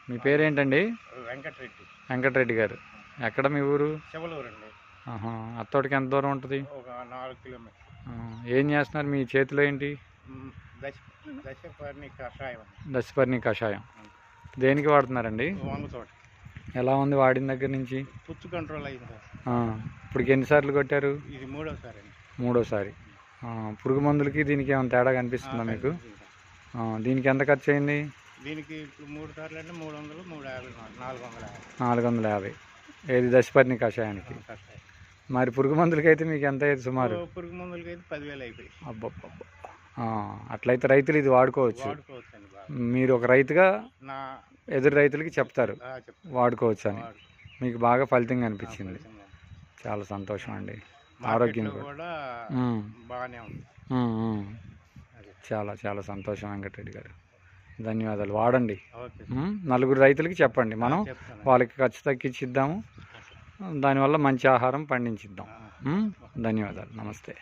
మీ పేరేంటండి? వెంకటరెడ్డి. వెంకటరెడ్డి గారు. ఎక్కడ మీ ఊరు? చెవలూరు అండి. అత్తోటికి ఎంత దూరం ఉంటుంది? ఒక 4 కిలోమీటర్లు. ఏం చేస్తున్నారు మీ చేతిలో ఏంటి? దశపర్ణి కషాయం. దశపర్ణి కషాయం దేనికి వాడుతున్నారండి? వంగ తోట. ఎలా ఉంది వాడిన దగ్గర నుంచి? పుచ్చు కంట్రోల్ అయింది. ఇప్పటికి ఎన్నిసార్లు కొట్టారు? ఇది మూడోసారి అండి. మూడోసారి. పురుగు మందులకి దీనికి ఏమైనా తేడా కనిపిస్తుందా మీకు? దీనికి ఎంత ఖర్చు అయింది? దీనికి ఇప్పుడు 3 సార్లు అంటే 300, 350, 450. ఏది దశపర్ణి కషాయానికి? మరి పురుగు మందులకి అయితే మీకు ఎంత అయ్యేది సుమారు? పురుగు మందులకి అయితే 10,000 అయిపోయి. అబ్బబ్బబ్బ. అట్లయితే రైతులు ఇది వాడుకోవచ్చు. మీరు ఒక రైతుగా ఎదురు రైతులకి చెప్తారు వాడుకోవచ్చు అని. మీకు బాగా ఫలితంగా అనిపించింది. చాలా సంతోషం అండి. ఆరోగ్యం కూడా బాగానే ఉంది. చాలా చాలా సంతోషం వెంకటరెడ్డి గారు. ధన్యవాదాలు. వాడండి. నలుగురు రైతులకి చెప్పండి. మనం వాళ్ళకి ఖర్చు తగ్గించిద్దాము. దానివల్ల మంచి ఆహారం పండించిద్దాం. ధన్యవాదాలు. నమస్తే.